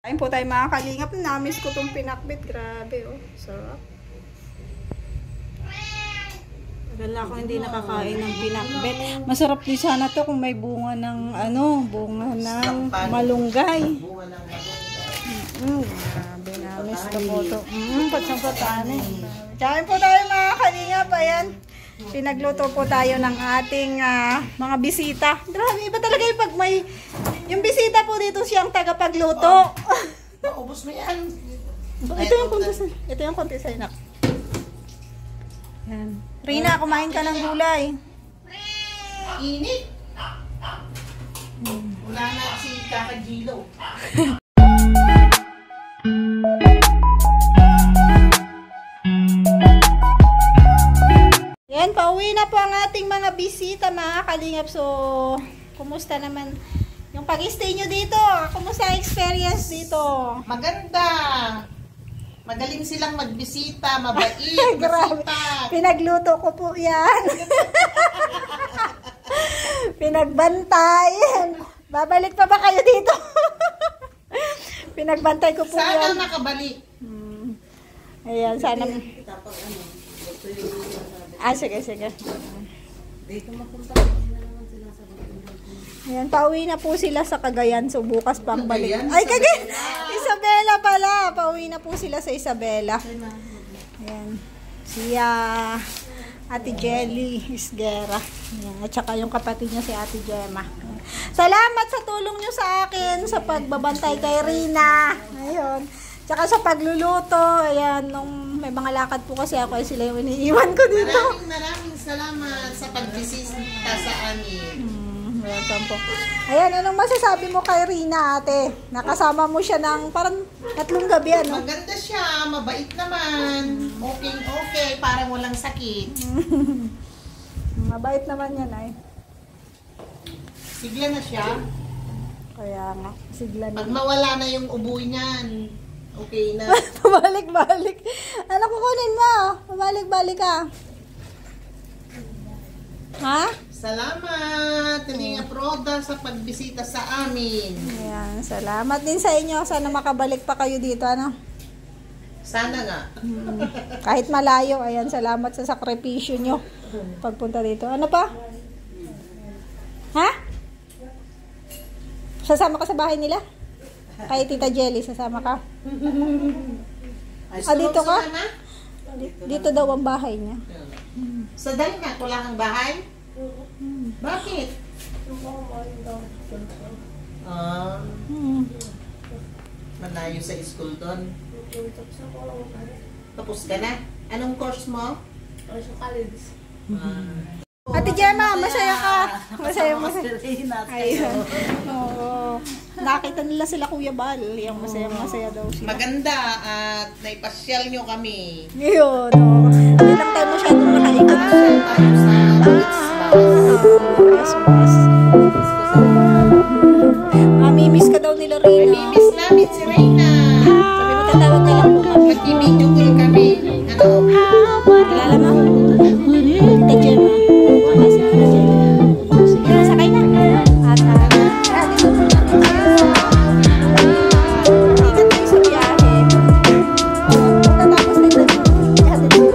Kain po tayo mga kalingap. Namiss ko itong pinakbit. Grabe oh. Sarap. Tagal na ako hindi nakakain ng pinakbit. Masarap din sana to kung may bunga ng bunga ng malunggay. Grabe, namiss ko po ito. Patsang-patane. Kain po tayo mga kalingap. Ayan. Pinagluto po tayo ng ating mga bisita. Grabe, iba talaga yung pag may... Yung bisita po dito siyang tagapagluto. Maubos mo yan. Ito yung konti sa'yo, nak. Yan. Rina, kumain ka ng gulay. Init. Wala na si Kaka Gilo. Yan, pauwi na po ang ating mga bisita, mga kalingap. So, kumusta naman yung pag-stay nyo dito? Kumusta ang experience dito? Maganda. Magaling silang magbisita, mabait, Grabe. masipag. Pinagluto ko po yan. Pinagbantay. Babalik pa ba kayo dito? Pinagbantay ko po Sana yan. nakabalik. Ayan, sana. Sige. Dito mapunta. Ayan, pauwi na po sila sa Cagayan. So, bukas pang balik. Cagayan? Ay, Cagayan! Isabela pala. Pauwi na po sila sa Isabela. Ayan. Siya, Ate Jelly Isguera. Ayan. At saka yung kapatid niya si Ate Gemma. Salamat sa tulong niyo sa akin sa pagbabantay kay Rina. Ayun. Tsaka sa pagluluto. Ayan, nung may mga lakad po kasi ako, ay sila yung iniiwan ko dito. Maraming salamat sa pagbisita sa amin. Welcome po. Ayan, anong masasabi mo kay Rina, ate? Nakasama mo siya ng parang 3 gabi, ano? Maganda siya, mabait naman. Okay, parang walang sakit. Mabait naman yan, ay. Sigla na siya. Kaya nga, sigla Pag na. mawala na yung ubo niyan, okay na. Pabalik-balik. Ano kukunin mo? Pabalik-balik ka. Ha? Salamat, Teninga Proda, sa pagbisita sa amin. Ayan, salamat din sa inyo. Sana makabalik pa kayo dito, ano? Sana nga. Kahit malayo, ayan, salamat sa sakripisyo nyo pagpunta dito. Ano pa? Ha? Sasama ka sa bahay nila? Kay Tita Jelly, sasama ka? Dito ka? Dito daw ang bahay niya. Sa Dalina, wala kang bahay? Bakit? Malayo sa school doon. Tapos ka na? Anong course mo? Sa college. Ate Gemma, masaya ka. Masaya. Ayun. Oo. Nakita nila sila Kuya Bal. Yung masaya daw sila. Maganda at naipasyal nyo kami. Yun. Hindi lang tayo masyadong nakaikot. Tayo sa Yes. Mamimiss ka daw nila, Rina. Mamimiss namin si Reyna. Sabi mo, tatawag ka lang po, mami. Mag-video call kami. Kilala mo? Tita Gemma. Si Tita Gemma. Sige, sakay na. At, dito po natin. Ingat tayo sa biyahe. Pagkatapos nito, ihatid mo.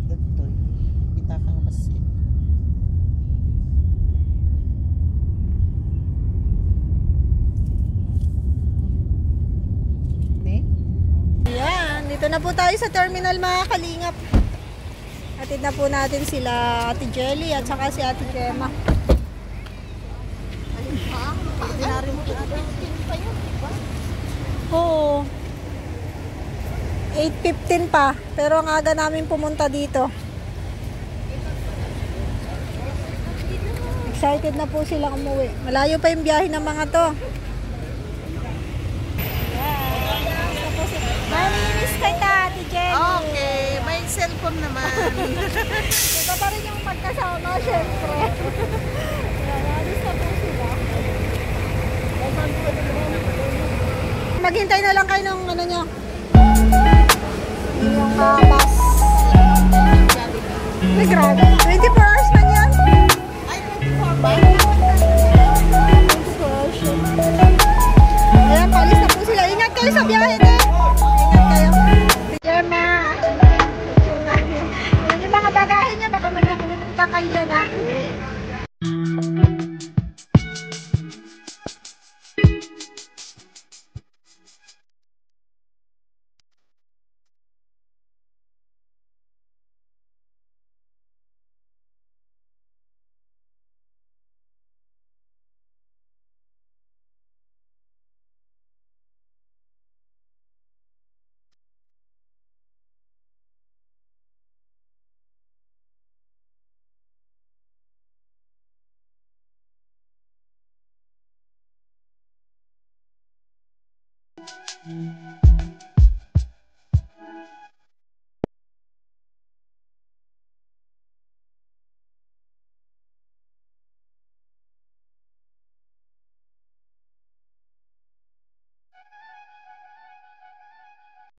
Dagtoy. Kita kang masin. Ne? Yan, dito na po tayo sa terminal mga kalingap. Atid na po natin sila Ate Jelly at saka si Ate Gemma. Oo. 8:15 pa, pero ang aga namin pumunta dito. Excited na po silang umuwi. Malayo pa yung biyahe ng mga to. Maminis kita, Ate Jenny. Okay, may cellphone naman. Ito pa rin yung magkasama, syempre. Alis na po sila. Maghintay na lang kayo ng ano nyo. Yung bus. Ay, grabe. 24 hours man yan. Ay, 24 ba? 24 hours yun. Ayan, palis na po sila. Ingat kayo sa biyahe, te. Ingat kayo. Gemma. Yung mga bagahe niya, baka magpupunta kayo dyan, ha?